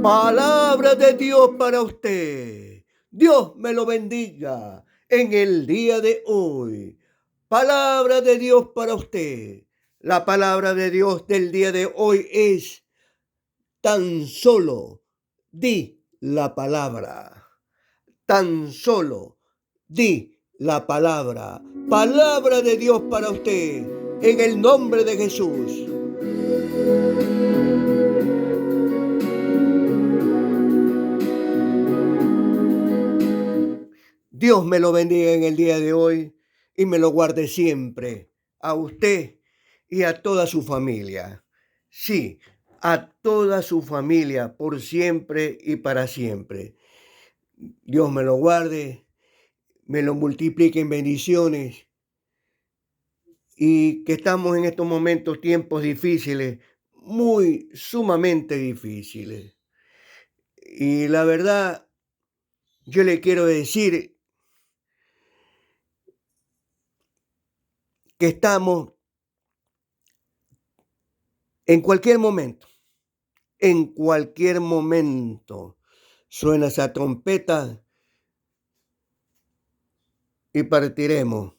Palabra de Dios para usted. Dios me lo bendiga en el día de hoy. Palabra de Dios para usted. La palabra de Dios del día de hoy es: tan solo di la palabra. Tan solo di la palabra. Palabra de Dios para usted en el nombre de Jesús. Dios me lo bendiga en el día de hoy y me lo guarde siempre, a usted y a toda su familia. Sí, a toda su familia, por siempre y para siempre. Dios me lo guarde, me lo multiplique en bendiciones, y que estamos en estos momentos tiempos difíciles, muy sumamente difíciles. Y la verdad, yo le quiero decir que estamos en cualquier momento, suena esa trompeta y partiremos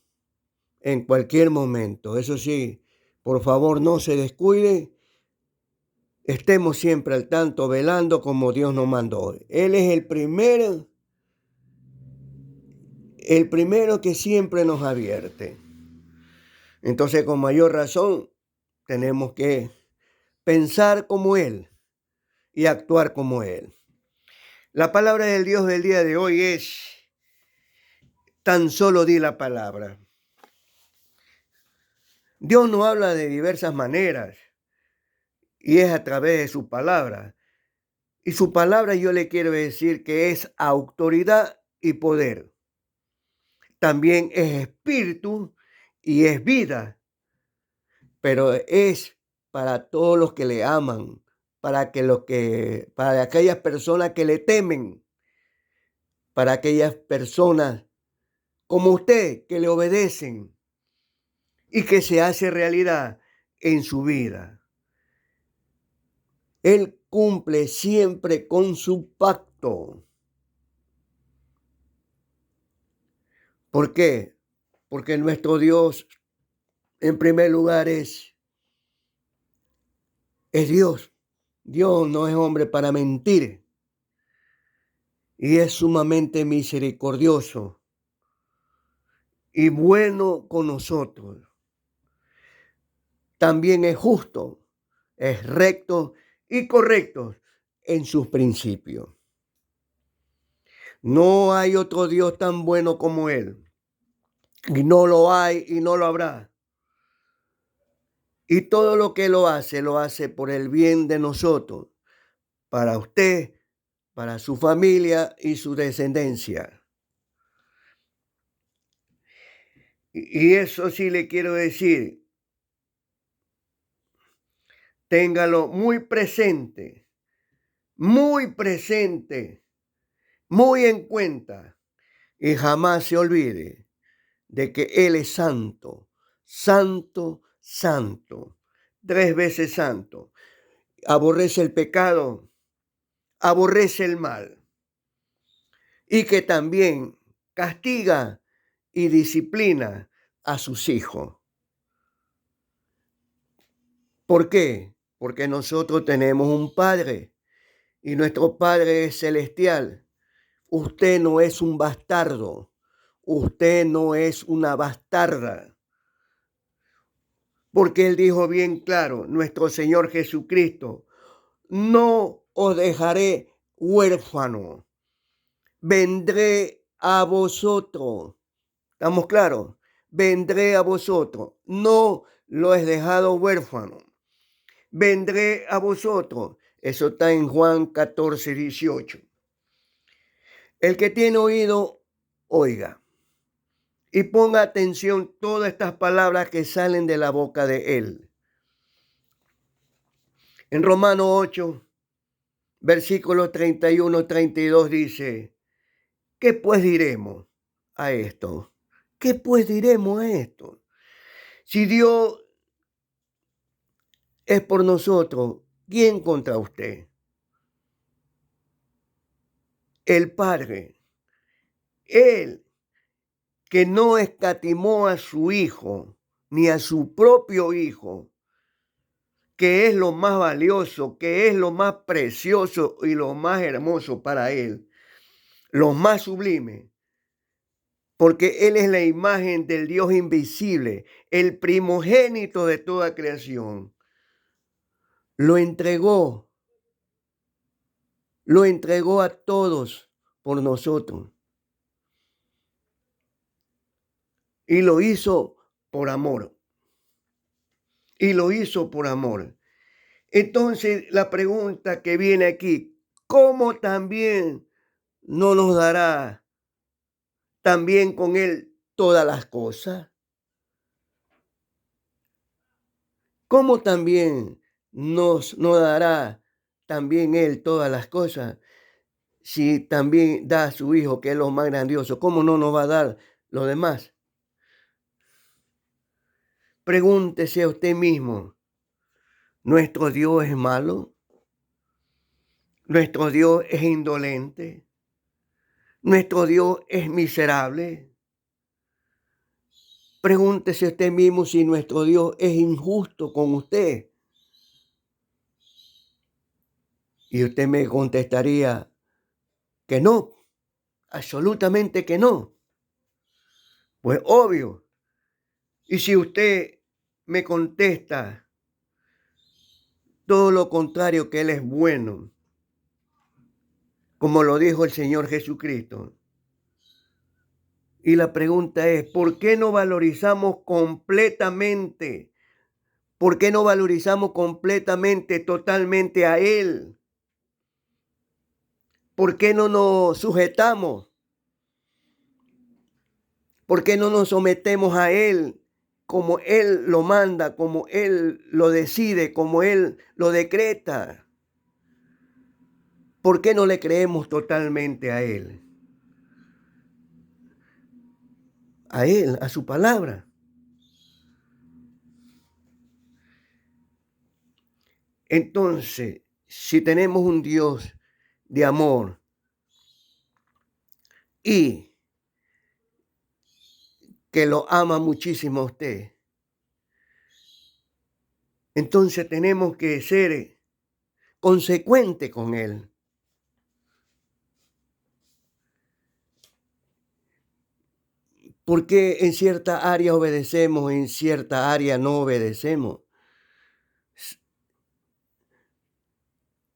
en cualquier momento. Eso sí, por favor, no se descuide. Estemos siempre al tanto, velando como Dios nos mandó. Él es el primero que siempre nos advierte. Entonces, con mayor razón, tenemos que pensar como Él y actuar como Él. La palabra del Dios del día de hoy es: tan solo di la palabra. Dios nos habla de diversas maneras y es a través de su palabra. Y su palabra, yo le quiero decir que es autoridad y poder. También es espíritu y es vida, pero es para todos los que le aman, para aquellas personas que le temen, para aquellas personas como usted que le obedecen y que se hace realidad en su vida. Él cumple siempre con su pacto. ¿Por qué? Porque nuestro Dios, en primer lugar, es Dios. Dios no es hombre para mentir y es sumamente misericordioso y bueno con nosotros. También es justo, es recto y correcto en sus principios. No hay otro Dios tan bueno como Él. Y no lo hay y no lo habrá. Y todo lo que lo hace por el bien de nosotros, para usted, para su familia y su descendencia. Y eso sí le quiero decir, téngalo presente, muy en cuenta, y jamás se olvide de que Él es santo, santo, santo, 3 veces santo. Aborrece el pecado, aborrece el mal, y que también castiga y disciplina a sus hijos. ¿Por qué? Porque nosotros tenemos un Padre y nuestro Padre es celestial. Usted no es un bastardo, usted no es una bastarda. Porque Él dijo bien claro, nuestro Señor Jesucristo: no os dejaré huérfano, vendré a vosotros. ¿Estamos claros? Vendré a vosotros, no lo he dejado huérfano. Vendré a vosotros. Eso está en Juan 14:18. El que tiene oído, oiga. Y ponga atención todas estas palabras que salen de la boca de Él. En Romanos 8, versículos 31-32 dice: ¿qué pues diremos a esto? ¿Qué pues diremos a esto? Si Dios es por nosotros, ¿quién contra usted? el Padre, Él que no escatimó a su Hijo, ni a su propio Hijo, que es lo más valioso, que es lo más precioso y lo más hermoso para Él, lo más sublime, porque Él es la imagen del Dios invisible, el primogénito de toda creación. Lo entregó a todos por nosotros. Y lo hizo por amor. Y lo hizo por amor. Entonces, la pregunta que viene aquí, ¿cómo también no nos dará también con Él todas las cosas? ¿Cómo también nos dará también Él todas las cosas? Si también da a su Hijo, que es lo más grandioso, ¿cómo no nos va a dar lo demás? Pregúntese a usted mismo, ¿nuestro Dios es malo? ¿Nuestro Dios es indolente? ¿Nuestro Dios es miserable? Pregúntese a usted mismo si nuestro Dios es injusto con usted. Y usted me contestaría que no, absolutamente que no. Pues obvio. Y si usted me contesta todo lo contrario, que Él es bueno, como lo dijo el Señor Jesucristo. Y la pregunta es, ¿por qué no valorizamos completamente? ¿Por qué no valorizamos completamente, totalmente a Él? ¿Por qué no nos sujetamos? ¿Por qué no nos sometemos a Él como Él lo manda, como Él lo decide, como Él lo decreta? ¿Por qué no le creemos totalmente a Él? A Él, a su palabra. Entonces, si tenemos un Dios de amor y que lo ama muchísimo a usted, entonces tenemos que ser consecuentes con Él. Porque en cierta área obedecemos, en cierta área no obedecemos.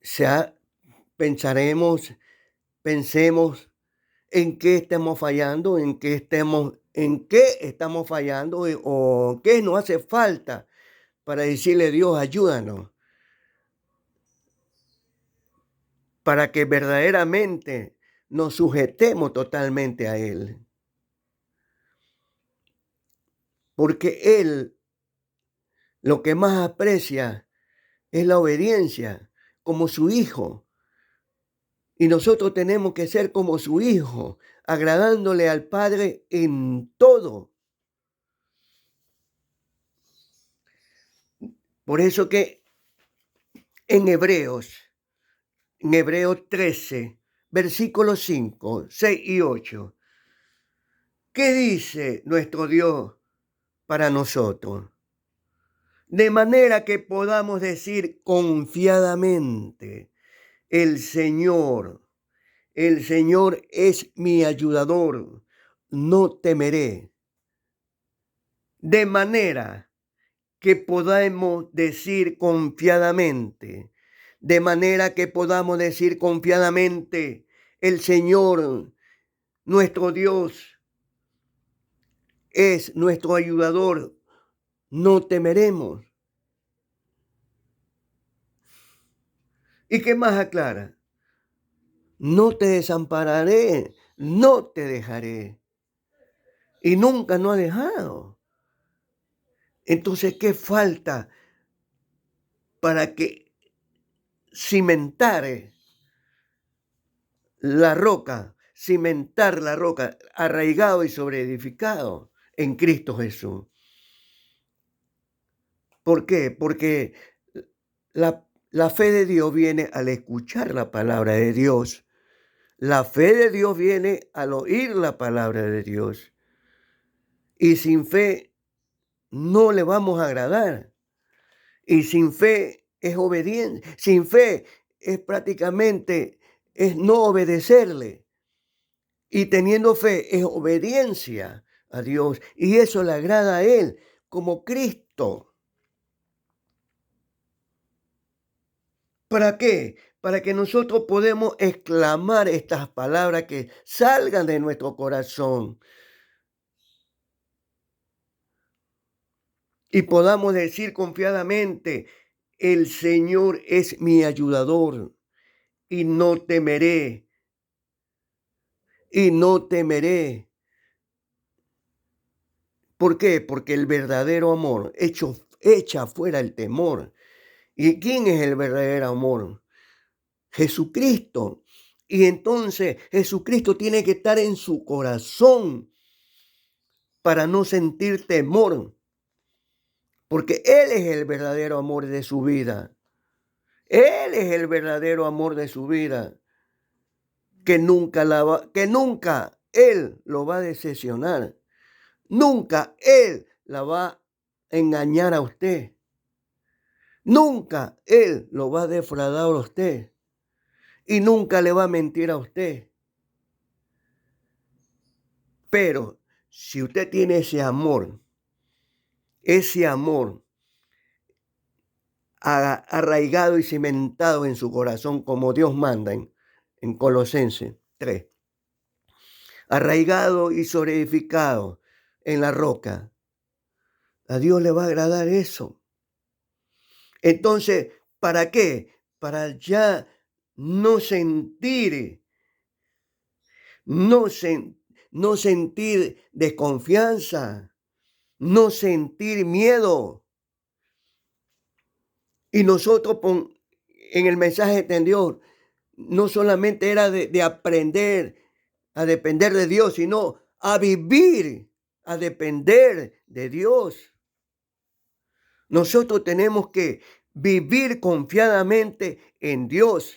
Sea, pensemos en qué estamos fallando, en qué estamos fallando o qué nos hace falta para decirle a Dios, ayúdanos, para que verdaderamente nos sujetemos totalmente a Él. Porque Él lo que más aprecia es la obediencia, como su Hijo. Y nosotros tenemos que ser como su Hijo, agradándole al Padre en todo. Por eso que en Hebreos 13, versículos 5, 6 y 8, ¿qué dice nuestro Dios para nosotros? De manera que podamos decir confiadamente, el Señor es mi ayudador, no temeré. De manera que podamos decir confiadamente, el Señor, nuestro Dios, es nuestro ayudador, no temeremos. ¿Y qué más aclara? No te desampararé, no te dejaré. Y nunca nos ha dejado. Entonces, ¿qué falta para que cimentar la roca, arraigado y sobreedificado en Cristo Jesús? ¿Por qué? Porque la fe de Dios viene al escuchar la palabra de Dios. La fe de Dios viene al oír la palabra de Dios. Y sin fe no le vamos a agradar. Y sin fe es obediencia. Sin fe es prácticamente es no obedecerle. Y teniendo fe es obediencia a Dios. Y eso le agrada a Él como Cristo. ¿Para qué? Para que nosotros podamos exclamar estas palabras que salgan de nuestro corazón y podamos decir confiadamente, el Señor es mi ayudador y no temeré, y no temeré. ¿Por qué? Porque el verdadero amor echa fuera el temor. ¿Y quién es el verdadero amor? Jesucristo. Y entonces Jesucristo tiene que estar en su corazón para no sentir temor, porque Él es el verdadero amor de su vida. Él es el verdadero amor de su vida, que nunca Él lo va a decepcionar. Nunca Él la va a engañar a usted. Nunca Él lo va a defraudar a usted. Y nunca le va a mentir a usted. Pero si usted tiene ese amor arraigado y cimentado en su corazón como Dios manda en Colosenses 3, arraigado y solidificado en la roca, a Dios le va a agradar eso. Entonces, ¿para qué? Para ya no sentir, no, no sentir desconfianza, no sentir miedo. Y nosotros en el mensaje de Dios no solamente era de aprender a depender de Dios, sino a vivir, a depender de Dios. Nosotros tenemos que vivir confiadamente en Dios,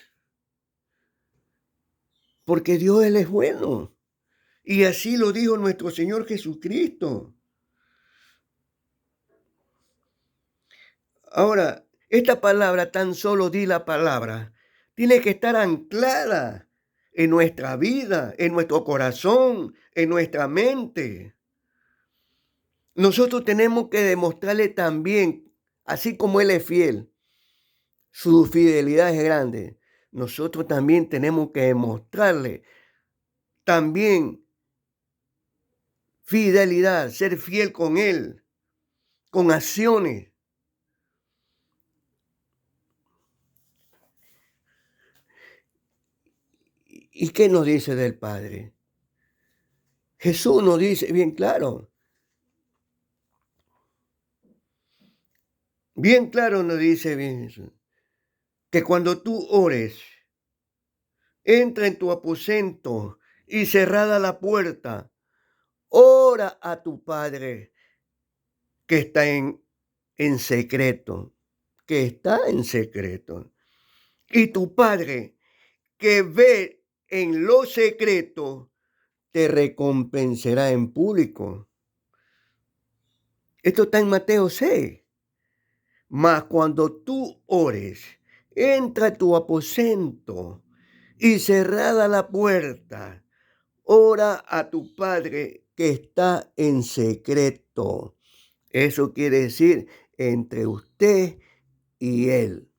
porque Dios Él es bueno. Y así lo dijo nuestro Señor Jesucristo. Ahora, esta palabra, tan solo di la palabra, tiene que estar anclada en nuestra vida, en nuestro corazón, en nuestra mente. Nosotros tenemos que demostrarle también, así como Él es fiel, su fidelidad es grande. Nosotros también tenemos que demostrarle también fidelidad, ser fiel con Él, con acciones. ¿Y qué nos dice del Padre? Jesús nos dice bien claro nos dice bien Jesús, que cuando tú ores, entra en tu aposento y cerrada la puerta, ora a tu Padre que está en secreto, que está en secreto. Y tu Padre que ve en lo secreto, te recompensará en público. Esto está en Mateo 6. Mas cuando tú ores, entra a tu aposento y cerrada la puerta, ora a tu Padre que está en secreto. Eso quiere decir entre usted y Él.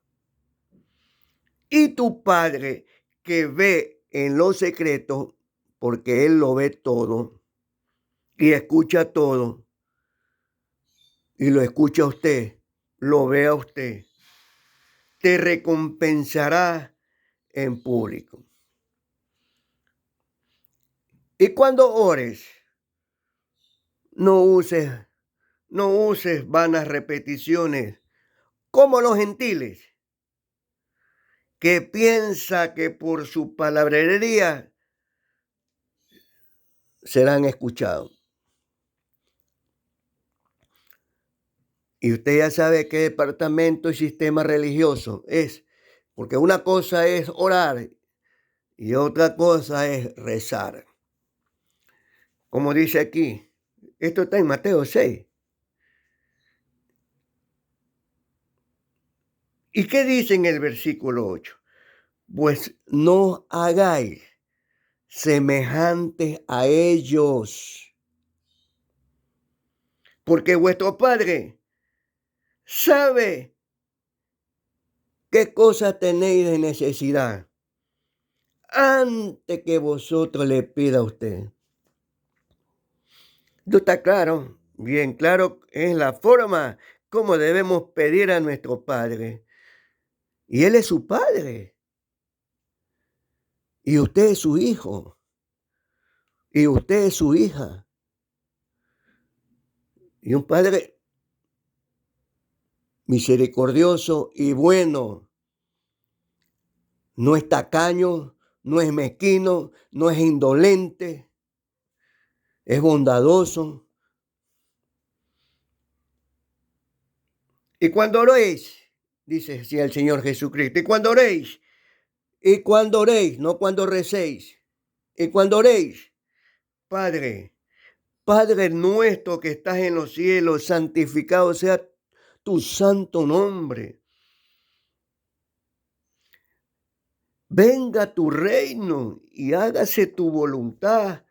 Y tu Padre que ve en lo secreto, porque Él lo ve todo y escucha todo, y lo escucha a usted, lo ve a usted, te recompensará en público. Y cuando ores, no uses, no uses vanas repeticiones como los gentiles, que piensa que por su palabrería serán escuchados. Y usted ya sabe qué departamento y sistema religioso es, porque una cosa es orar y otra cosa es rezar. Como dice aquí, esto está en Mateo 6. ¿Y qué dice en el versículo 8? Pues no hagáis semejantes a ellos, porque vuestro Padre sabe qué cosas tenéis de necesidad antes que vosotros le pida a usted. Esto está claro, bien claro, es la forma como debemos pedir a nuestro Padre. Y Él es su Padre. Y usted es su hijo. Y usted es su hija. Y un Padre misericordioso y bueno. No es tacaño, no es mezquino, no es indolente, es bondadoso. Y cuando oréis, dice así el Señor Jesucristo, y cuando oréis, no cuando recéis, y cuando oréis, Padre, Padre nuestro que estás en los cielos, santificado sea tu santo nombre. Venga tu reino y hágase tu voluntad,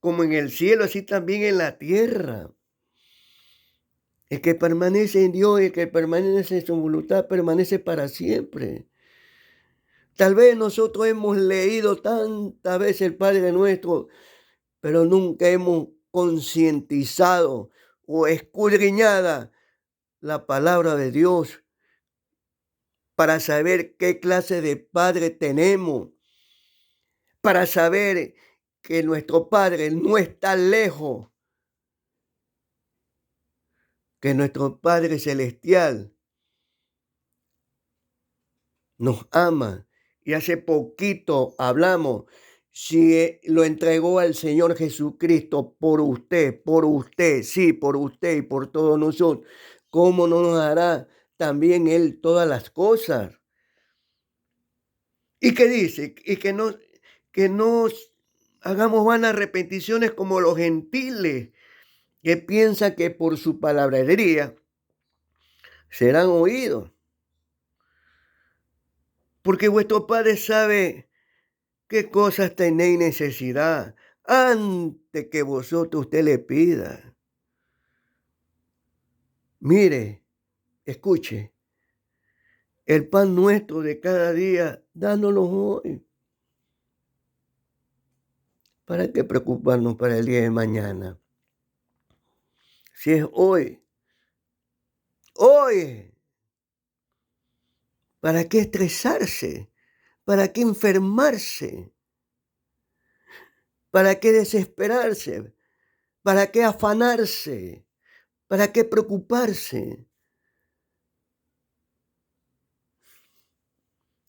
como en el cielo, así también en la tierra. El que permanece en Dios y el que permanece en su voluntad permanece para siempre. Tal vez nosotros hemos leído tantas veces el Padre Nuestro, pero nunca hemos concientizado o escudriñada la palabra de Dios para saber qué clase de Padre tenemos, para saber que nuestro Padre no está lejos, que nuestro Padre Celestial nos ama. Y hace poquito hablamos, si lo entregó al Señor Jesucristo por usted, sí, por usted y por todos nosotros, ¿cómo no nos hará también Él todas las cosas? ¿Y qué dice? Y que no hagamos vanas repeticiones como los gentiles, que piensan que por su palabrería serán oídos. Porque vuestro Padre sabe qué cosas tenéis necesidad antes que vosotros usted le pida. Mire, escuche, el pan nuestro de cada día, dánoslo hoy. ¿Para qué preocuparnos para el día de mañana? Si es hoy, hoy. ¿Para qué estresarse? ¿Para qué enfermarse? ¿Para qué desesperarse? ¿Para qué afanarse? ¿Para qué preocuparse?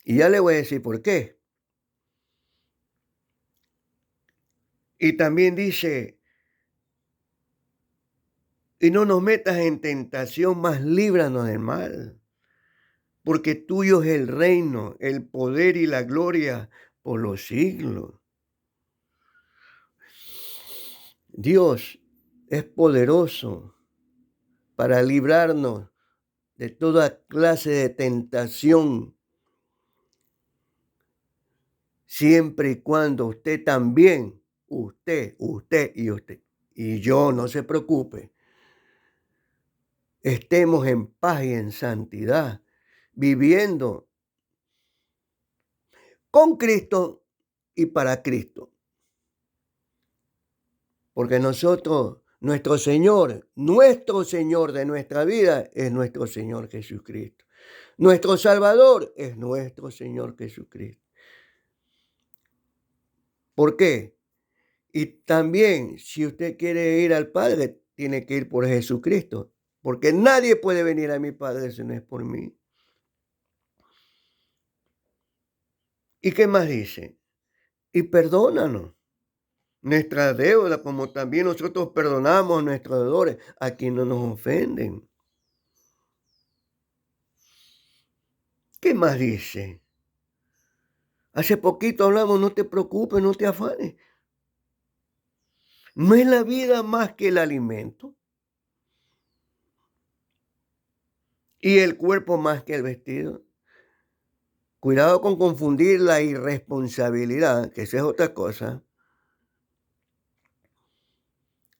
Y ya le voy a decir por qué. Y también dice, y no nos metas en tentación, mas líbranos del mal. Porque tuyo es el reino, el poder y la gloria por los siglos. Dios es poderoso para librarnos de toda clase de tentación, siempre y cuando usted también, usted y yo, no se preocupe, estemos en paz y en santidad, viviendo con Cristo y para Cristo. Porque nuestro Señor de nuestra vida es nuestro Señor Jesucristo. Nuestro Salvador es nuestro Señor Jesucristo. ¿Por qué? Y también, si usted quiere ir al Padre, tiene que ir por Jesucristo. Porque nadie puede venir a mi Padre si no es por mí. ¿Y qué más dice? Y perdónanos nuestra deuda, como también nosotros perdonamos a nuestros deudores, a quienes no nos ofenden. ¿Qué más dice? Hace poquito hablamos, no te preocupes, no te afanes. ¿No es la vida más que el alimento? ¿Y el cuerpo más que el vestido? Cuidado con confundir la irresponsabilidad, que esa es otra cosa.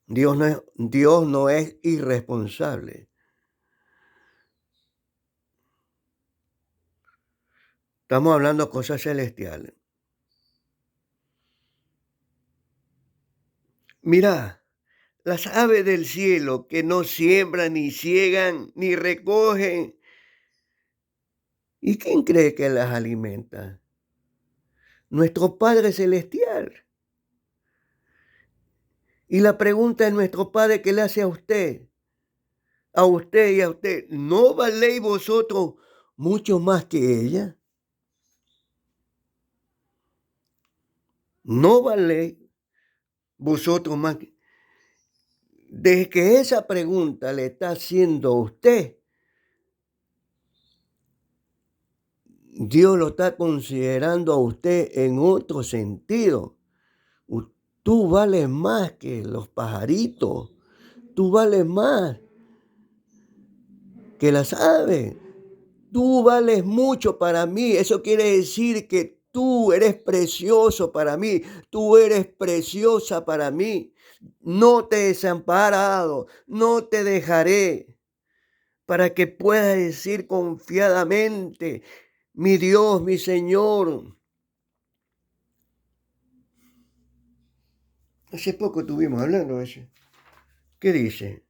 Dios no es irresponsable. Estamos hablando de cosas celestiales. Mira, las aves del cielo que no siembran, ni ciegan, ni recogen. ¿Y quién cree que las alimenta? Nuestro Padre Celestial. Y la pregunta es nuestro Padre que le hace a usted y a usted, ¿no valéis vosotros mucho más que ella? ¿No valéis vosotros más que... Desde que esa pregunta le está haciendo a usted, Dios lo está considerando a usted en otro sentido. Tú vales más que los pajaritos. Tú vales más que las aves. Tú vales mucho para mí. Eso quiere decir que tú eres precioso para mí. Tú eres preciosa para mí. No te he desamparado. No te dejaré. Para que puedas decir confiadamente, mi Dios, mi Señor. Hace poco estuvimos hablando de eso. ¿Qué dice?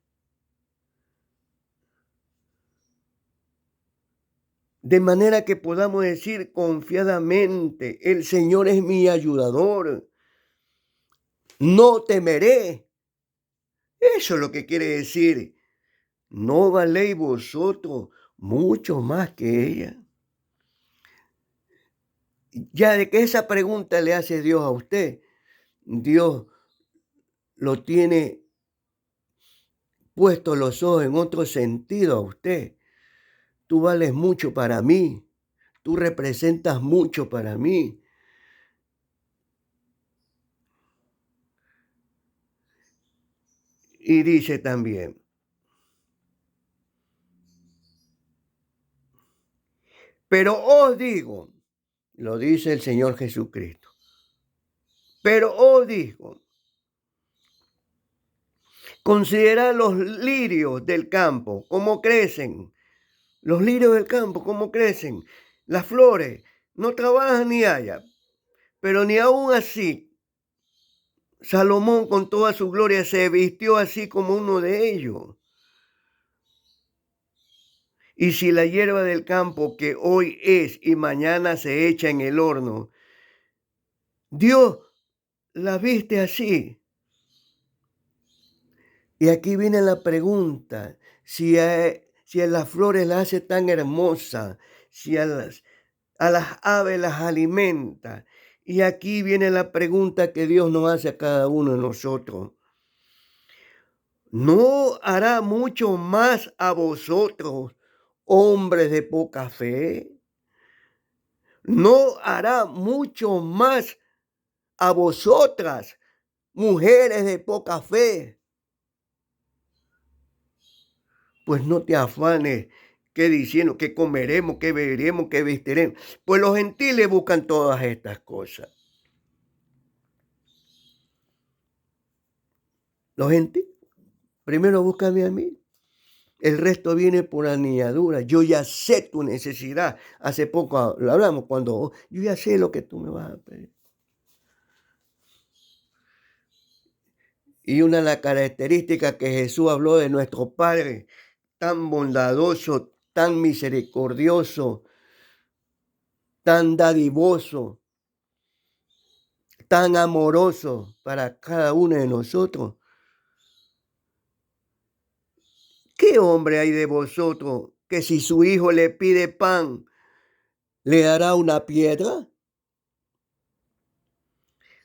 De manera que podamos decir confiadamente, el Señor es mi ayudador, no temeré. Eso es lo que quiere decir, no valéis vosotros mucho más que ella. Ya de que esa pregunta le hace Dios a usted, Dios lo tiene puesto los ojos en otro sentido a usted. Tú vales mucho para mí, tú representas mucho para mí. Y dice también, pero os digo, lo dice el Señor Jesucristo, pero os digo, considerad los lirios del campo, cómo crecen, los lirios del campo, cómo crecen, las flores, no trabajan ni hallan, pero ni aun así Salomón con toda su gloria se vistió así como uno de ellos. Y si la hierba del campo que hoy es y mañana se echa en el horno, Dios la viste así. Y aquí viene la pregunta, si a las flores las hace tan hermosas, si a las aves las alimenta. Y aquí viene la pregunta que Dios nos hace a cada uno de nosotros. ¿No hará mucho más a vosotros, hombres de poca fe? ¿No hará mucho más a vosotras, mujeres de poca fe? Pues no te afanes, que diciendo que comeremos, que beberemos, que vestiremos. Pues los gentiles buscan todas estas cosas. Los gentiles, primero búscame a mí. El resto viene por añadidura. Yo ya sé tu necesidad. Hace poco lo hablamos cuando yo ya sé lo que tú me vas a pedir. Y una de las características que Jesús habló de nuestro Padre, tan bondadoso, tan misericordioso, tan dadivoso, tan amoroso para cada uno de nosotros. ¿Qué hombre hay de vosotros que si su hijo le pide pan, le dará una piedra?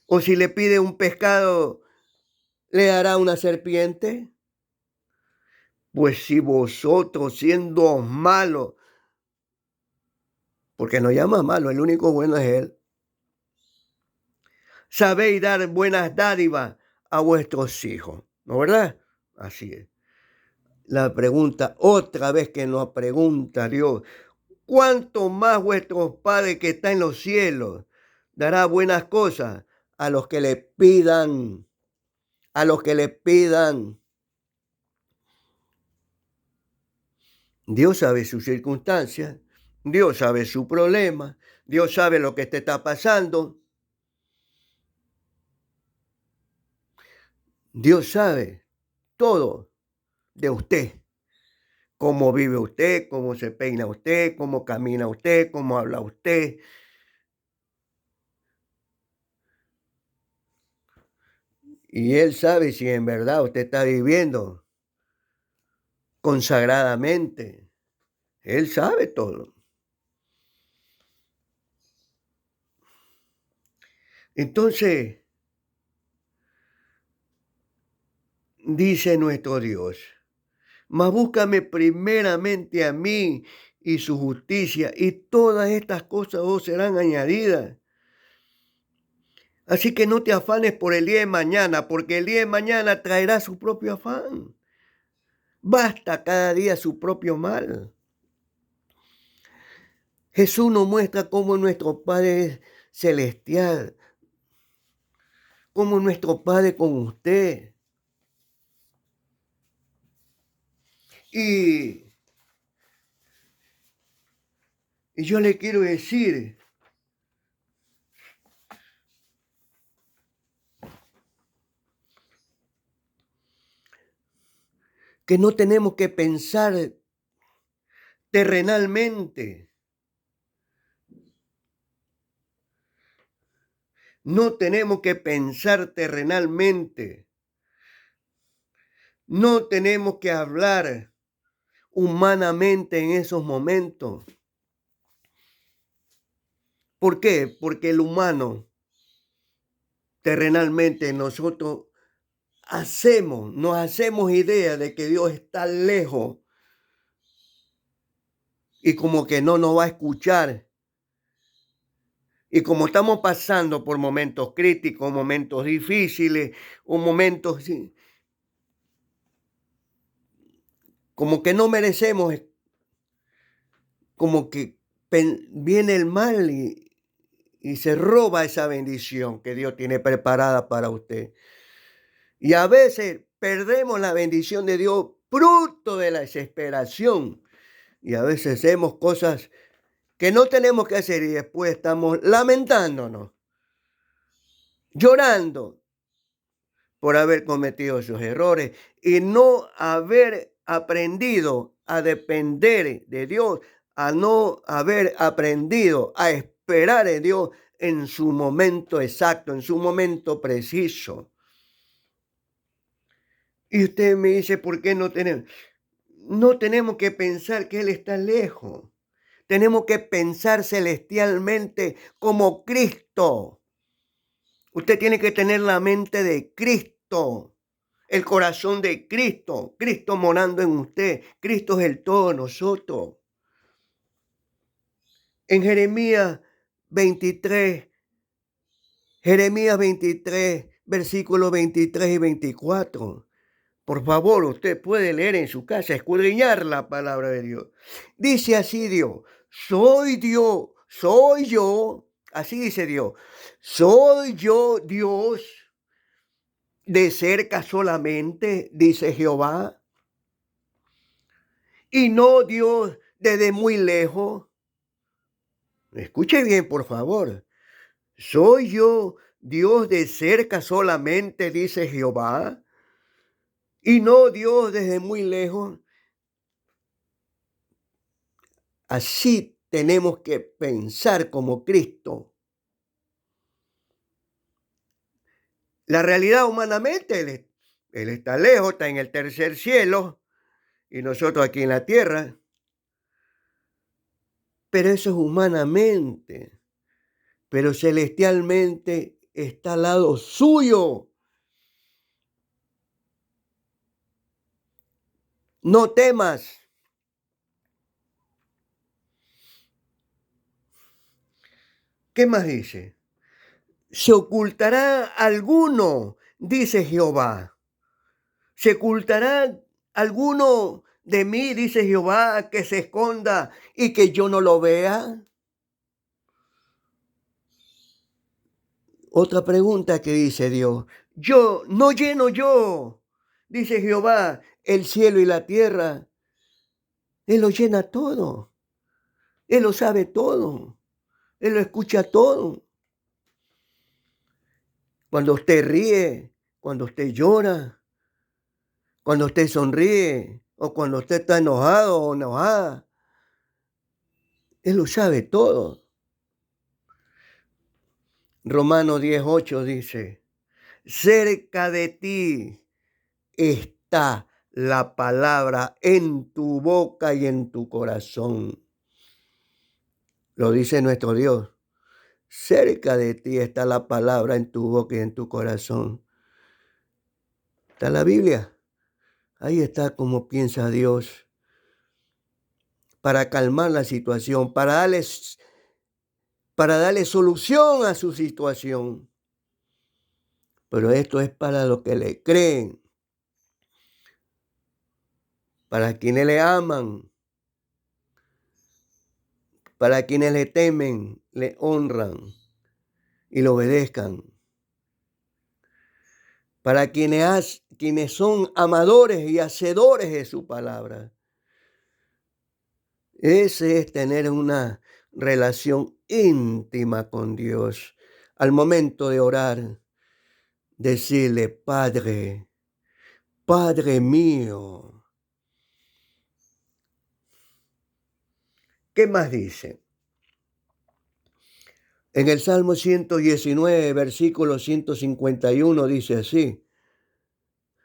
¿O si le pide un pescado, le dará una serpiente? Pues si vosotros siendo malos, porque nos llama malo, el único bueno es Él, sabéis dar buenas dádivas a vuestros hijos, ¿no verdad? Así es. La pregunta, otra vez que nos pregunta Dios, ¿cuánto más vuestro Padre que está en los cielos dará buenas cosas a los que le pidan? A los que le pidan. Dios sabe sus circunstancias, Dios sabe su problema, Dios sabe lo que te está pasando, Dios sabe todo de usted, cómo vive usted, cómo se peina usted, cómo camina usted, cómo habla usted. Y Él sabe si en verdad usted está viviendo consagradamente. Él sabe todo. Entonces, dice nuestro Dios, mas búscame primeramente a mí y su justicia, y todas estas cosas os serán añadidas. Así que no te afanes por el día de mañana, porque el día de mañana traerá su propio afán. Basta cada día su propio mal. Jesús nos muestra cómo nuestro Padre es celestial, cómo nuestro Padre con usted. Y, y yo le quiero decir que no tenemos que pensar terrenalmente. No tenemos que pensar terrenalmente. No tenemos que hablar humanamente en esos momentos. ¿Por qué? Porque el humano, terrenalmente, nosotros nos hacemos idea de que Dios está lejos y como que no nos va a escuchar. Y como estamos pasando por momentos críticos, momentos difíciles, o momentos como que no merecemos, como que viene el mal y se roba esa bendición que Dios tiene preparada para usted. Y a veces perdemos la bendición de Dios fruto de la desesperación. Y a veces hacemos cosas que no tenemos que hacer y después estamos lamentándonos, llorando por haber cometido esos errores y no haber aprendido a depender de Dios, a no haber aprendido a esperar en Dios en su momento exacto, en su momento preciso. Y usted me dice, ¿por qué no tenemos? No tenemos que pensar que Él está lejos. Tenemos que pensar celestialmente como Cristo. Usted tiene que tener la mente de Cristo, el corazón de Cristo, Cristo morando en usted. Cristo es el todo de nosotros. En Jeremías 23, versículos 23 y 24. Por favor, usted puede leer en su casa, escudriñar la palabra de Dios. Dice así Dios, soy yo, así dice Dios, soy yo Dios de cerca solamente, dice Jehová, y no Dios desde muy lejos. Escuche bien, por favor. Soy yo Dios de cerca solamente, dice Jehová, y no Dios desde muy lejos. Así tenemos que pensar como Cristo. La realidad humanamente, él está lejos, está en el tercer cielo, y nosotros aquí en la tierra. Pero eso es humanamente. Pero celestialmente está al lado suyo. No temas. ¿Qué más dice? ¿Se ocultará alguno? Dice Jehová. ¿Se ocultará alguno de mí, dice Jehová, que se esconda y que yo no lo vea? Otra pregunta que dice Dios. Yo, no lleno yo, dice Jehová, el cielo y la tierra. Él lo llena todo. Él lo sabe todo. Él lo escucha todo. Cuando usted ríe, cuando usted llora, cuando usted sonríe o cuando usted está enojado o enojada, Él lo sabe todo. Romanos 10:8 dice, cerca de ti está la palabra en tu boca y en tu corazón. Lo dice nuestro Dios. Cerca de ti está la palabra en tu boca y en tu corazón. Está la Biblia. Ahí está como piensa Dios para calmar la situación, para darle solución a su situación. Pero esto es para los que le creen, para quienes le aman, para quienes le temen, le honran y le obedezcan. Para quienes son amadores y hacedores de su palabra. Ese es tener una relación íntima con Dios. Al momento de orar, decirle, Padre, Padre mío. ¿Qué más dice? En el Salmo 119, versículo 151, dice así.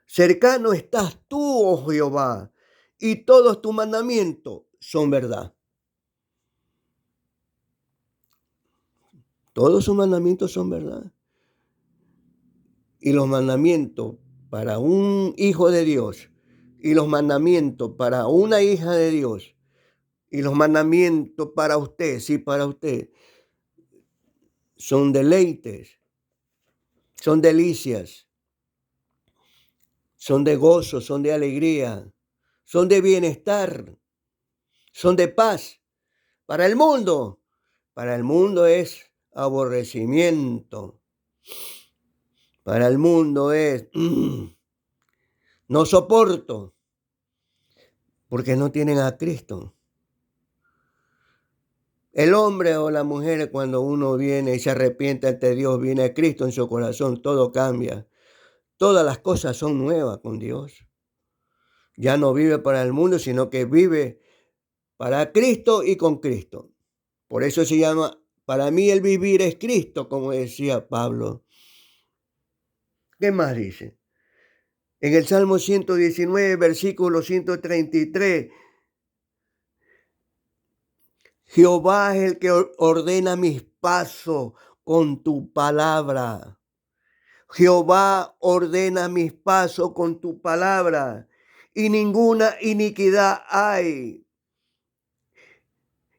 Cercano estás tú, oh Jehová, y todos tus mandamientos son verdad. Todos sus mandamientos son verdad. Y los mandamientos para un hijo de Dios, y los mandamientos para una hija de Dios, y los mandamientos para usted, sí, para usted, son deleites, son delicias, son de gozo, son de alegría, son de bienestar, son de paz. Para el mundo es aborrecimiento. Para el mundo es no soporto, porque no tienen a Cristo. El hombre o la mujer, cuando uno viene y se arrepiente ante Dios, viene a Cristo en su corazón, todo cambia. Todas las cosas son nuevas con Dios. Ya no vive para el mundo, sino que vive para Cristo y con Cristo. Por eso se llama, para mí el vivir es Cristo, como decía Pablo. ¿Qué más dice? En el Salmo 119, versículo 133, Jehová es el que ordena mis pasos con tu palabra. Jehová ordena mis pasos con tu palabra, y ninguna iniquidad hay.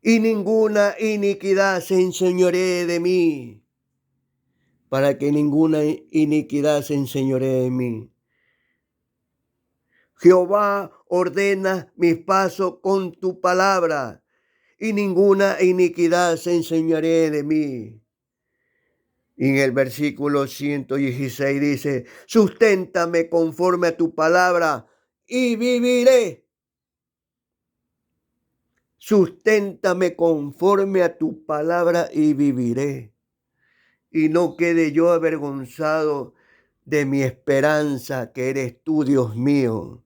Y ninguna iniquidad se enseñoree de mí, para que ninguna iniquidad se enseñoree de mí. Jehová ordena mis pasos con tu palabra, y ninguna iniquidad se enseñoree de mí. Y en el versículo 116 dice, susténtame conforme a tu palabra y viviré. Susténtame conforme a tu palabra y viviré. Y no quede yo avergonzado de mi esperanza, que eres tú, Dios mío.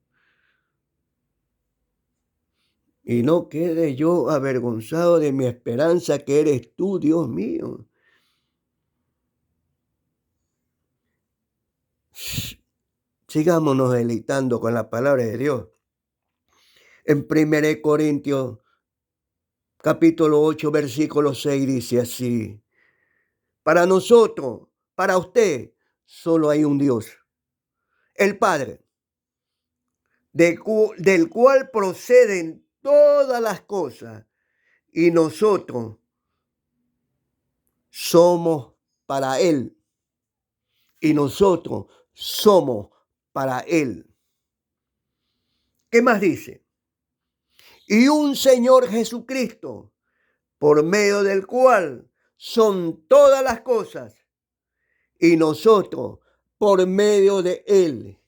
Y no quede yo avergonzado de mi esperanza, que eres tú, Dios mío. Sigámonos deleitando con la palabra de Dios. En 1 Corintios, capítulo 8, versículo 6, dice así. Para nosotros, para usted, solo hay un Dios, el Padre, del cual proceden todas las cosas, y nosotros somos para Él y nosotros somos para Él. ¿Qué más dice? Y un Señor Jesucristo, por medio del cual son todas las cosas, y nosotros por medio de Él,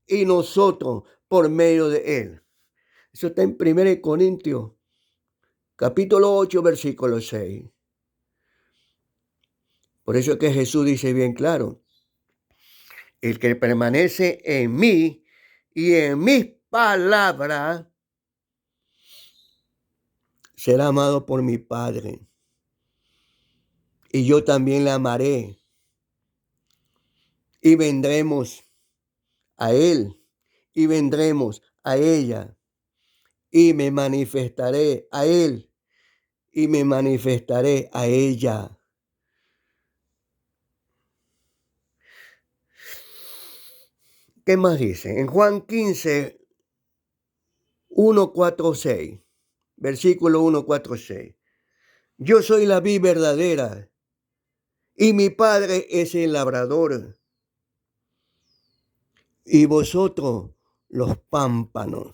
y nosotros por medio de Él. Eso está en 1 Corintios, capítulo 8, versículo 6. Por eso es que Jesús dice bien claro, el que permanece en mí y en mis palabras será amado por mi Padre. Y yo también le amaré. Y vendremos a Él. Y vendremos a ella. Y me manifestaré a Él. Y me manifestaré a ella. ¿Qué más dice? En Juan 15, 1, 4, 6. Versículo 1, 4, 6. Yo soy la vid verdadera y mi Padre es el labrador. Y vosotros los pámpanos.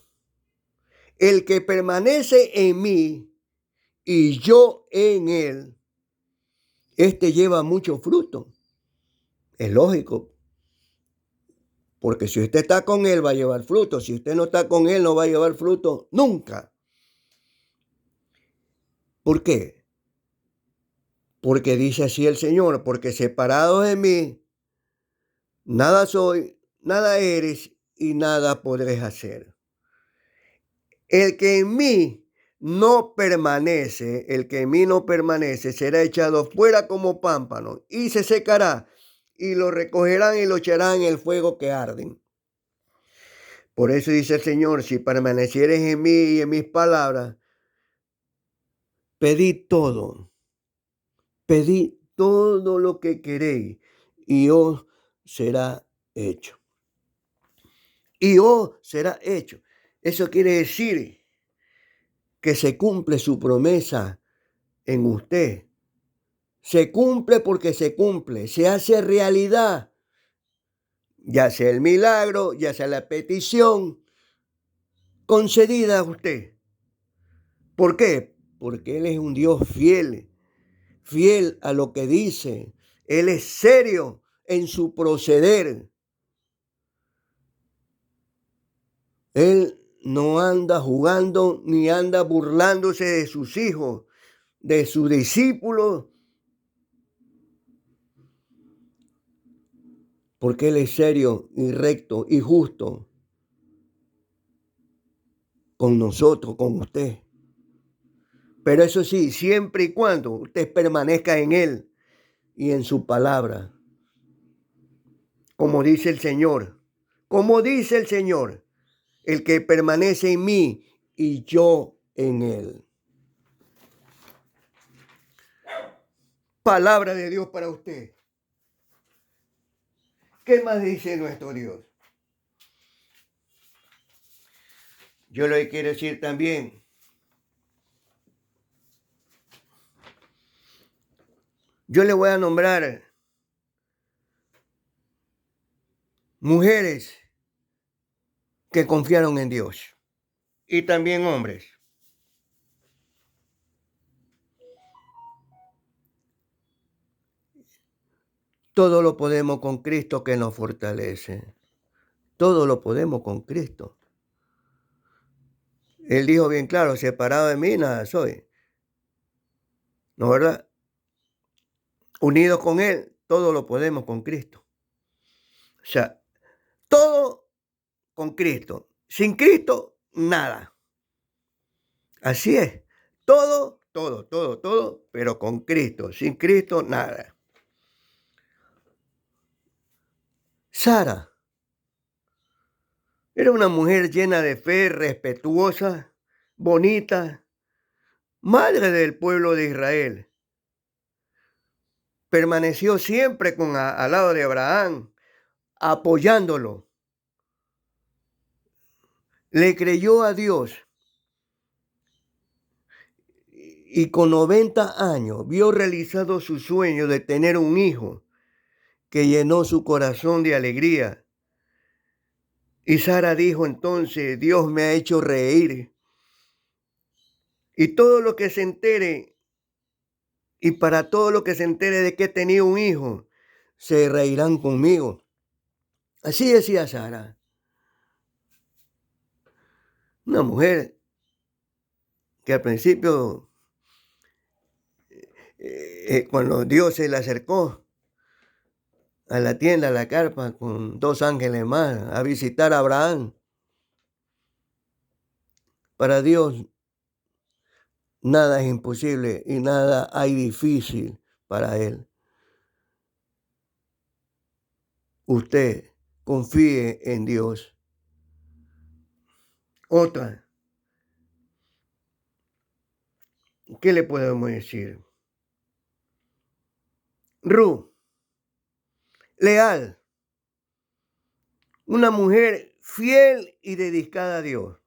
El que permanece en mí y yo en él, este lleva mucho fruto. Es lógico, porque si usted está con él va a llevar fruto. Si usted no está con él no va a llevar fruto nunca. ¿Por qué? Porque dice así el Señor, porque separados de mí, nada soy, nada eres y nada podréis hacer. El que en mí no permanece, el que en mí no permanece, será echado fuera como pámpano y se secará, y lo recogerán y lo echarán en el fuego que arden. Por eso dice el Señor, si permanecieres en mí y en mis palabras, pedid todo lo que queréis, y os será hecho. Y os será hecho. Eso quiere decir que se cumple su promesa en usted. Se cumple porque se cumple, se hace realidad, ya sea el milagro, ya sea la petición concedida a usted. ¿Por qué? Porque Él es un Dios fiel, fiel a lo que dice. Él es serio en su proceder. Él no anda jugando ni anda burlándose de sus hijos, de sus discípulos, porque Él es serio y recto y justo con nosotros, con usted. Pero eso sí, siempre y cuando usted permanezca en Él y en su palabra. Como dice el Señor, el que permanece en mí y yo en Él. Palabra de Dios para usted. ¿Qué más dice nuestro Dios? Yo le quiero decir también, yo le voy a nombrar mujeres que confiaron en Dios y también hombres. Todo lo podemos con Cristo que nos fortalece. Todo lo podemos con Cristo. Él dijo bien claro, separado de mí nada soy. ¿No es verdad? Unidos con Él, todo lo podemos con Cristo. O sea, todo con Cristo. Sin Cristo, nada. Así es. Todo, pero con Cristo. Sin Cristo, nada. Sara era una mujer llena de fe, respetuosa, bonita, madre del pueblo de Israel. Permaneció siempre al lado de Abraham, apoyándolo. Le creyó a Dios y con 90 años vio realizado su sueño de tener un hijo que llenó su corazón de alegría. Y Sara dijo entonces: Dios me ha hecho reír. Y todo lo que se entere, y para todo lo que se entere de que he tenido un hijo, se reirán conmigo. Así decía Sara, una mujer que al principio, cuando Dios se le acercó a la tienda, a la carpa, con 2 ángeles más, a visitar a Abraham, para Dios nada es imposible y nada hay difícil para Él. Usted confíe en Dios. Otra, ¿qué le podemos decir? Ruth, leal, una mujer fiel y dedicada a Dios,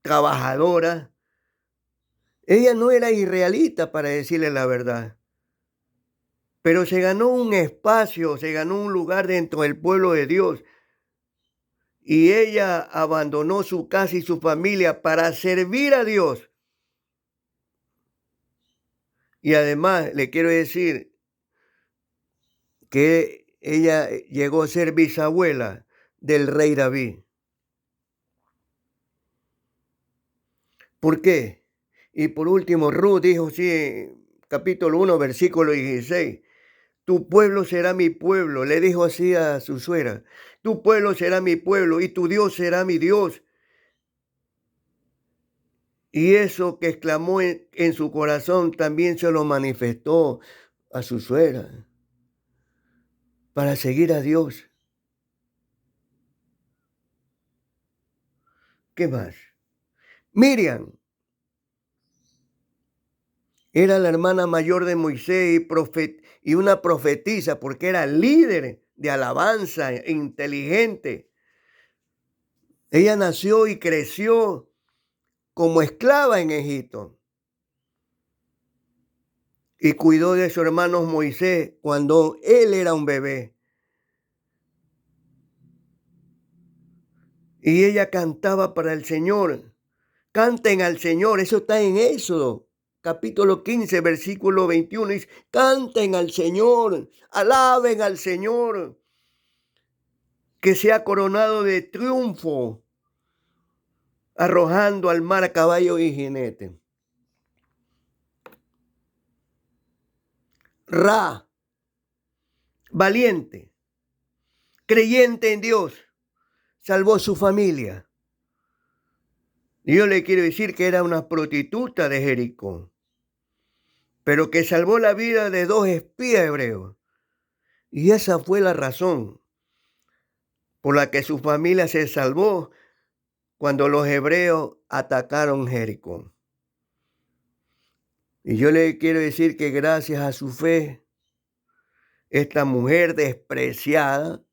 trabajadora. Ella no era israelita, para decirle la verdad, pero se ganó un espacio, se ganó un lugar dentro del pueblo de Dios. Y ella abandonó su casa y su familia para servir a Dios. Y además le quiero decir que ella llegó a ser bisabuela del rey David. ¿Por qué? Y por último, Ruth dijo así, capítulo 1, versículo 16, tu pueblo será mi pueblo, le dijo así a su suegra, tu pueblo será mi pueblo y tu Dios será mi Dios. Y eso que exclamó en su corazón también se lo manifestó a su suegra para seguir a Dios. ¿Qué más? Miriam era la hermana mayor de Moisés y una profetisa porque era líder de alabanza, inteligente. Ella nació y creció como esclava en Egipto y cuidó de su hermano Moisés cuando él era un bebé. Y ella cantaba para el Señor. Canten al Señor, eso está en Éxodo, capítulo 15, versículo 21. Dice, canten al Señor, alaben al Señor, que sea coronado de triunfo, arrojando al mar a caballo y jinete. Ra, valiente, creyente en Dios, salvó su familia. Y yo le quiero decir que era una prostituta de Jericó, pero que salvó la vida de 2 espías hebreos. Y esa fue la razón por la que su familia se salvó cuando los hebreos atacaron Jericó. Y yo le quiero decir que gracias a su fe, esta mujer despreciada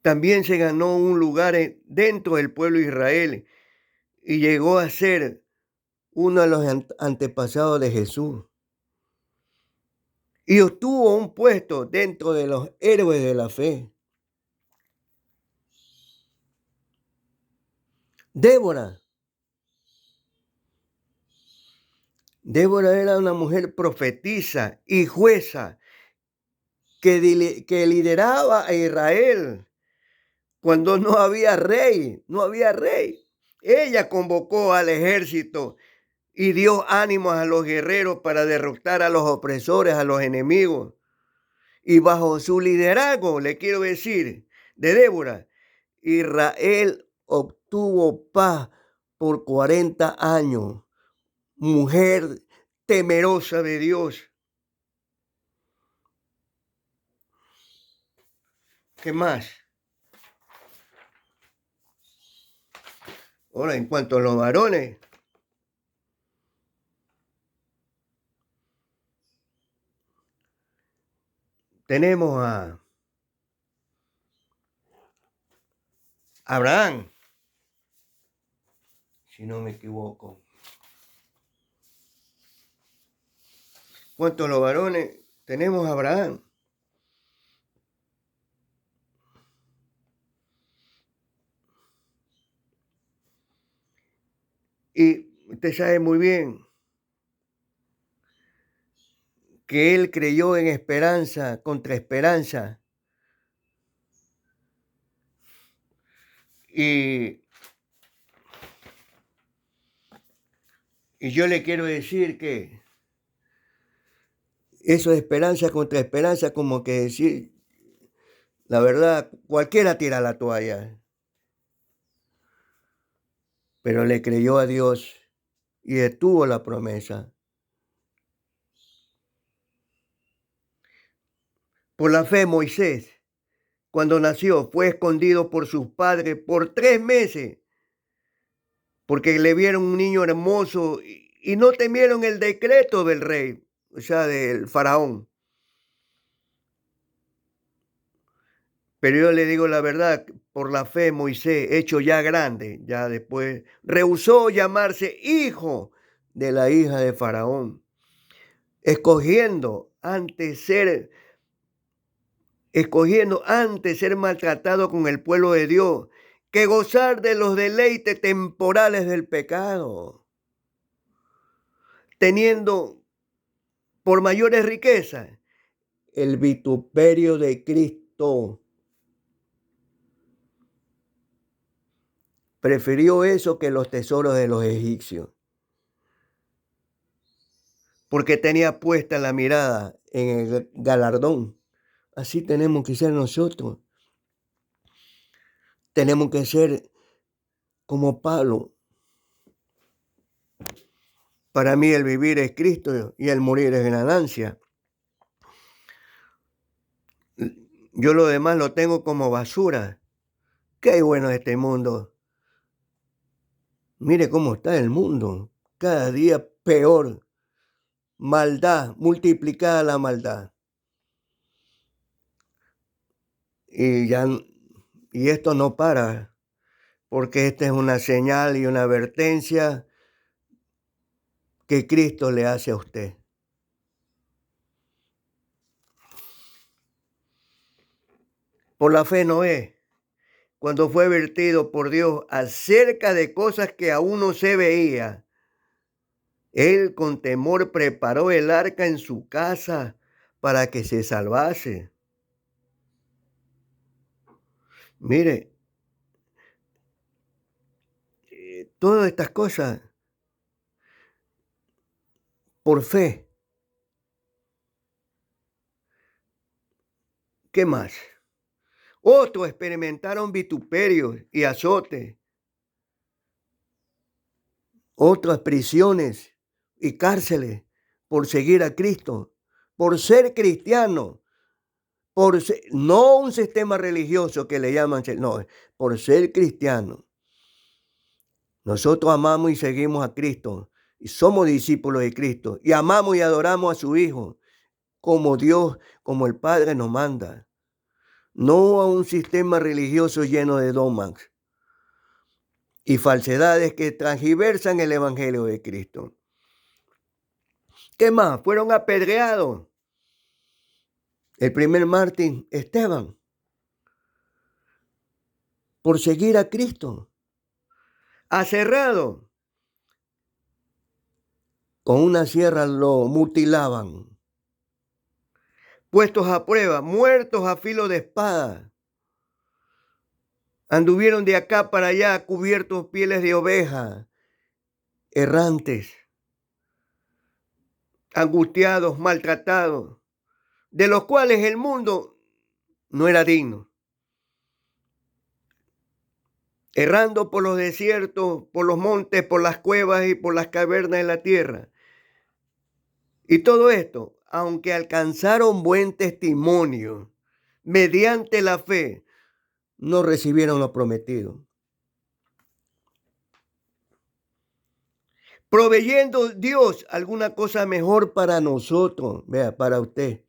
también se ganó un lugar dentro del pueblo de Israel y llegó a ser uno de los antepasados de Jesús. Y obtuvo un puesto dentro de los héroes de la fe. Débora. Débora era una mujer profetisa y jueza que lideraba a Israel cuando no había rey, no había rey. Ella convocó al ejército y dio ánimos a los guerreros para derrotar a los opresores, a los enemigos. Y bajo su liderazgo, le quiero decir, de Débora, Israel obtuvo paz por 40 años. Mujer temerosa de Dios. ¿Qué más? Ahora, en cuanto a los varones, tenemos a Abraham. si no me equivoco. ¿Cuántos los varones? Tenemos a Abraham. Y usted sabe muy bien que él creyó en esperanza contra esperanza. Y yo le quiero decir que eso de esperanza contra esperanza, como que decir, la verdad, cualquiera tira la toalla. Pero le creyó a Dios y detuvo la promesa. Por la fe, Moisés, cuando nació, fue escondido por sus padres por 3 meses, porque le vieron un niño hermoso y no temieron el decreto del rey, o sea, del faraón. Pero yo le digo la verdad, por la fe, Moisés, hecho ya grande, ya después, rehusó llamarse hijo de la hija de Faraón, escogiendo antes ser maltratado con el pueblo de Dios, que gozar de los deleites temporales del pecado, teniendo por mayores riquezas el vituperio de Cristo. Prefirió eso que los tesoros de los egipcios, porque tenía puesta la mirada en el galardón. Así tenemos que ser nosotros. Tenemos que ser como Pablo. Para mí el vivir es Cristo y el morir es ganancia. Yo lo demás lo tengo como basura. Qué bueno es este mundo. Mire cómo está el mundo. Cada día peor. Maldad, multiplicada la maldad. Y esto no para, porque esta es una señal y una advertencia que Cristo le hace a usted. Por la fe Noé, cuando fue advertido por Dios acerca de cosas que aún no se veía, él con temor preparó el arca en su casa para que se salvase. Mire, todas estas cosas por fe. ¿Qué más? Otros experimentaron vituperios y azotes. Otras prisiones y cárceles por seguir a Cristo, por ser cristiano, no un sistema religioso que le llaman, no, por ser cristiano. Nosotros amamos y seguimos a Cristo y somos discípulos de Cristo y amamos y adoramos a su Hijo como Dios, como el Padre nos manda. No a un sistema religioso lleno de dogmas y falsedades que transgiversan el Evangelio de Cristo. ¿Qué más? Fueron apedreados. El primer mártir, Esteban, por seguir a Cristo. Aserrado. Con una sierra lo mutilaban. Puestos a prueba, muertos a filo de espada. Anduvieron de acá para allá cubiertos pieles de oveja, errantes, angustiados, maltratados, de los cuales el mundo no era digno. Errando por los desiertos, por los montes, por las cuevas y por las cavernas de la tierra. Y todo esto, aunque alcanzaron buen testimonio mediante la fe, no recibieron lo prometido. Proveyendo Dios alguna cosa mejor para nosotros, vea, para usted,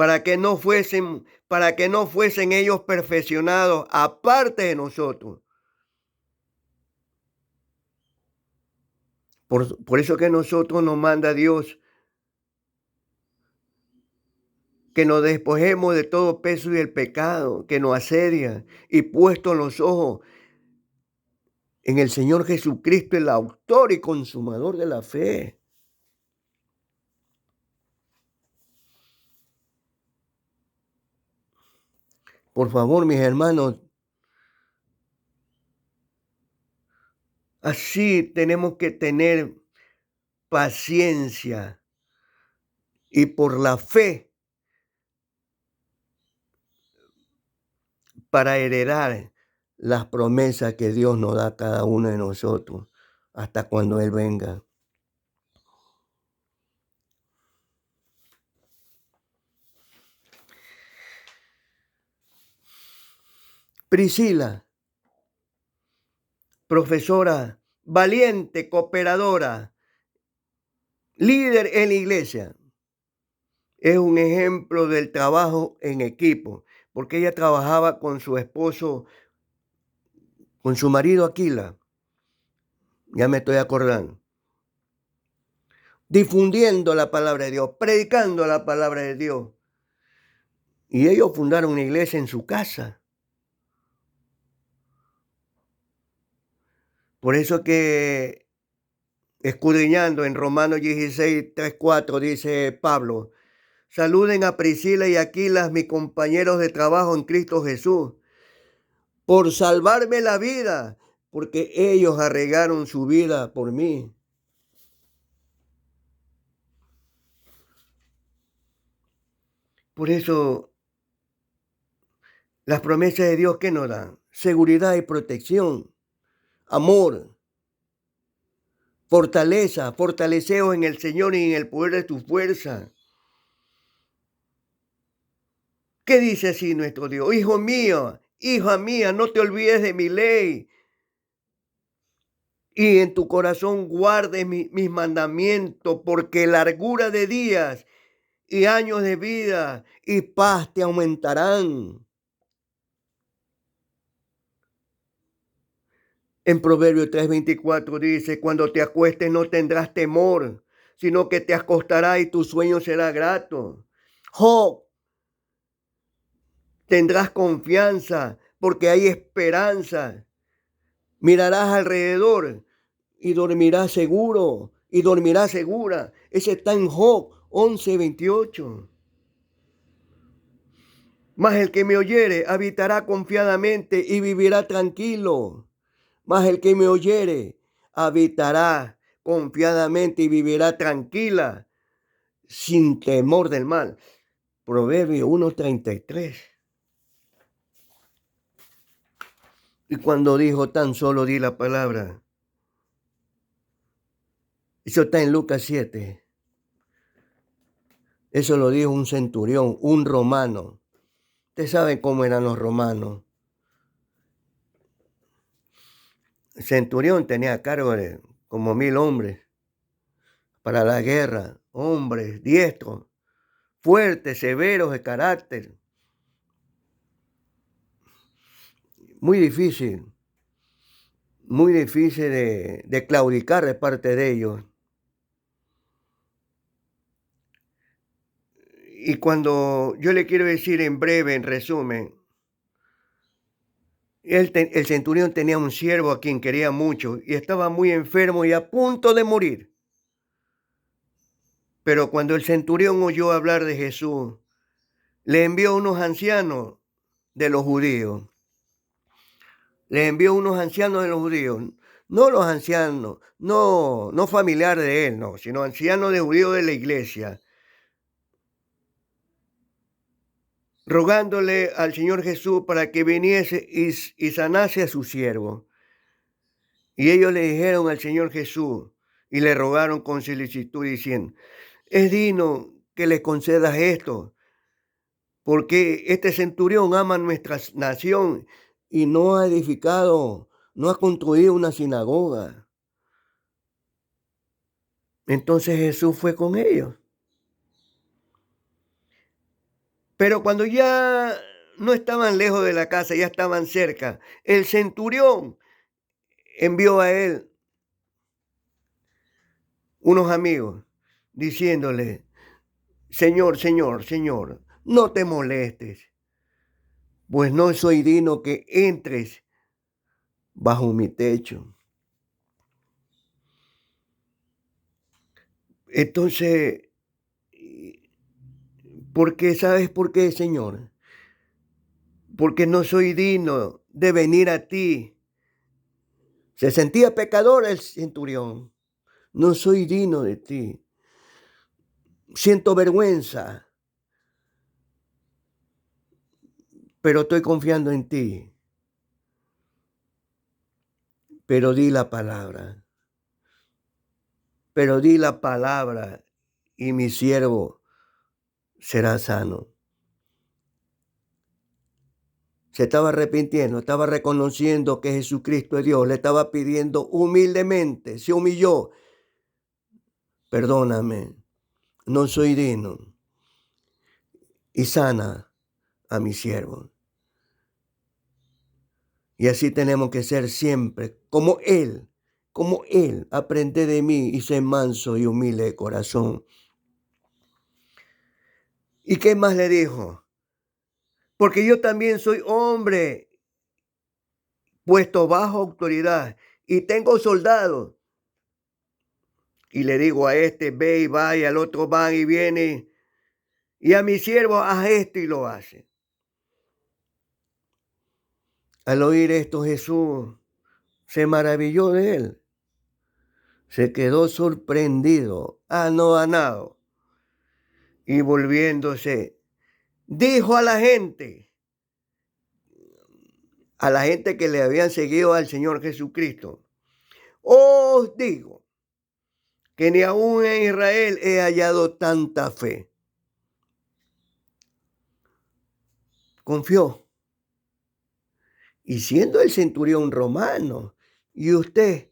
para que no fuesen ellos perfeccionados aparte de nosotros. Por eso que nosotros nos manda Dios que nos despojemos de todo peso y el pecado que nos asedia y puesto los ojos en el Señor Jesucristo, el autor y consumador de la fe. Por favor, mis hermanos, así tenemos que tener paciencia y por la fe para heredar las promesas que Dios nos da a cada uno de nosotros hasta cuando Él venga. Priscila, profesora, valiente, cooperadora, líder en la iglesia, es un ejemplo del trabajo en equipo, porque ella trabajaba con su esposo, con su marido Aquila, ya me estoy acordando, difundiendo la palabra de Dios, predicando la palabra de Dios. Y ellos fundaron una iglesia en su casa. Por eso que escudriñando en Romanos 16, 3, 4 dice Pablo, saluden a Priscila y Aquila, mis compañeros de trabajo en Cristo Jesús, por salvarme la vida, porque ellos arriesgaron su vida por mí. Por eso, las promesas de Dios que nos dan, seguridad y protección, amor, fortaleza, fortaleceos en el Señor y en el poder de tu fuerza. ¿Qué dice así nuestro Dios? Hijo mío, hija mía, no te olvides de mi ley. Y en tu corazón guardes mis mandamientos, porque largura de días y años de vida y paz te aumentarán. En Proverbios 3:24 dice, cuando te acuestes no tendrás temor, sino que te acostarás y tu sueño será grato. Job, tendrás confianza porque hay esperanza. Mirarás alrededor y dormirás seguro y dormirás segura. Ese está en Job 11:28. Mas el que me oyere habitará confiadamente y vivirá tranquilo. Mas el que me oyere habitará confiadamente y vivirá tranquila, sin temor del mal. Proverbio 1:33. Y cuando dijo tan solo di la palabra, eso está en Lucas 7. Eso lo dijo un centurión, un romano. Ustedes saben cómo eran los romanos. El centurión tenía a cargo de como 1000 hombres para la guerra, hombres diestros, fuertes, severos de carácter. Muy difícil de claudicar de parte de ellos. Y cuando yo le quiero decir en breve, en resumen, el centurión tenía un siervo a quien quería mucho y estaba muy enfermo y a punto de morir. Pero cuando el centurión oyó hablar de Jesús, le envió unos ancianos de los judíos. Le envió unos ancianos de los judíos. No los ancianos, no familiares de él, no, sino ancianos de judíos de la iglesia, rogándole al Señor Jesús para que viniese y sanase a su siervo. Y ellos le dijeron al Señor Jesús y le rogaron con solicitud diciendo, es digno que le concedas esto, porque este centurión ama nuestra nación y no ha edificado, no ha construido una sinagoga. Entonces Jesús fue con ellos. Pero cuando ya no estaban lejos de la casa, ya estaban cerca, el centurión envió a él unos amigos diciéndole: Señor, Señor, Señor, no te molestes, pues no soy digno que entres bajo mi techo. Entonces, ¿por qué? ¿Sabes por qué, Señor? Porque no soy digno de venir a ti. Se sentía pecador el centurión. No soy digno de ti. Siento vergüenza, pero estoy confiando en ti. Pero di la palabra. Pero di la palabra y mi siervo será sano. Se estaba arrepintiendo, estaba reconociendo que Jesucristo es Dios, le estaba pidiendo humildemente, se humilló. Perdóname, no soy digno. Y sana a mi siervo. Y así tenemos que ser siempre, como Él. Aprende de mí y sé manso y humilde de corazón. ¿Y qué más le dijo? Porque yo también soy hombre puesto bajo autoridad y tengo soldados. Y le digo a este, ve y va, y al otro van y viene, y a mi siervo, haz esto y lo hace. Al oír esto, Jesús se maravilló de él. Se quedó sorprendido, anonadado, y volviéndose, dijo a la gente que le habían seguido al Señor Jesucristo: os digo que ni aún en Israel he hallado tanta fe. Confió. Y siendo el centurión romano, y usted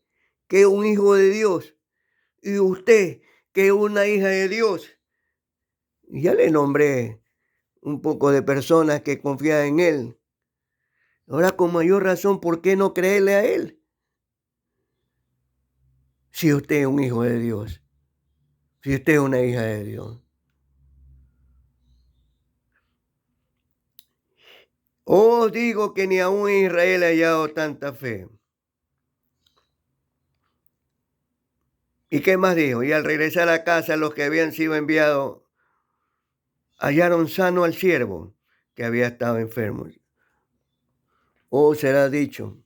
que es un hijo de Dios, y usted que es una hija de Dios, ya le nombré un poco de personas que confían en Él. Ahora, con mayor razón, ¿por qué no creerle a Él? Si usted es un hijo de Dios, si usted es una hija de Dios. Os digo que ni aún en Israel he hallado tanta fe. ¿Y qué más dijo? Y al regresar a casa, los que habían sido enviados hallaron sano al siervo que había estado enfermo. O será dicho.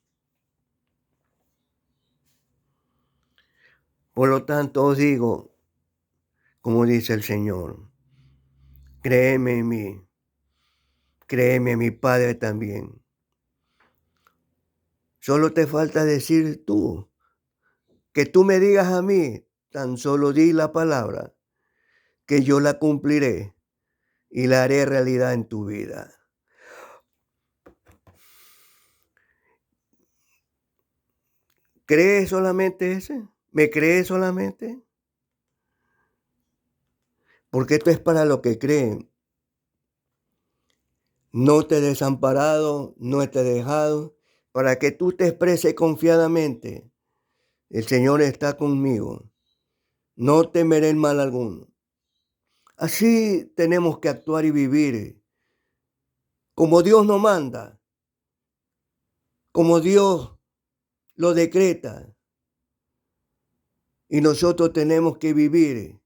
Por lo tanto, os digo, como dice el Señor, créeme en mí, créeme en mi Padre también. Solo te falta decir tú, que tú me digas a mí, tan solo di la palabra, que yo la cumpliré y la haré realidad en tu vida. ¿Crees solamente ese? ¿Me crees solamente? Porque esto es para los que creen. No te he desamparado, no te he dejado, para que tú te expreses confiadamente. El Señor está conmigo. No temeré el mal alguno. Así tenemos que actuar y vivir, como Dios nos manda, como Dios lo decreta. Y nosotros tenemos que vivir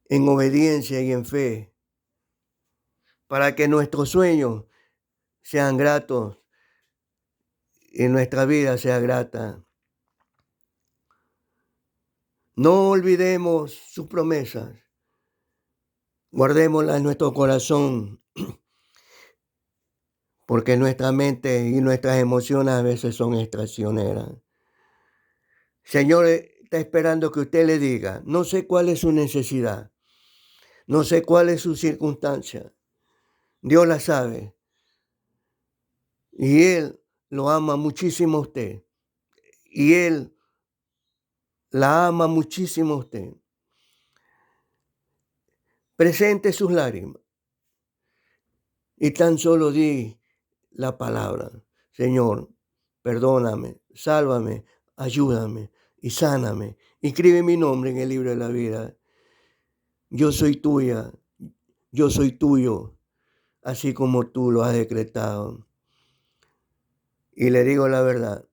en obediencia y en fe, para que nuestros sueños sean gratos y nuestra vida sea grata. No olvidemos sus promesas. Guardémoslas en nuestro corazón, porque nuestra mente y nuestras emociones a veces son traicioneras. Señor está esperando que usted le diga, no sé cuál es su necesidad, no sé cuál es su circunstancia. Dios la sabe. Y Él lo ama muchísimo a usted. Y Él la ama muchísimo a usted. presente sus lágrimas y tan solo di la palabra: Señor, perdóname, sálvame, ayúdame y sáname. Inscribe mi nombre en el libro de la vida. Yo soy tuya, yo soy tuyo, así como tú lo has decretado. Y le digo la verdad,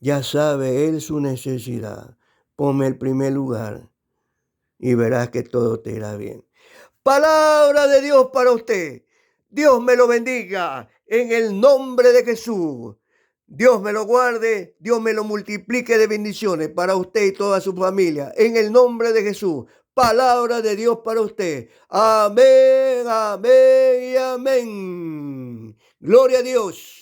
ya sabe él su necesidad. Ponme el primer lugar y verás que todo te irá bien. Palabra de Dios para usted. Dios me lo bendiga en el nombre de Jesús. Dios me lo guarde, Dios me lo multiplique de bendiciones para usted y toda su familia. En el nombre de Jesús. Palabra de Dios para usted. Amén, amén y amén. Gloria a Dios.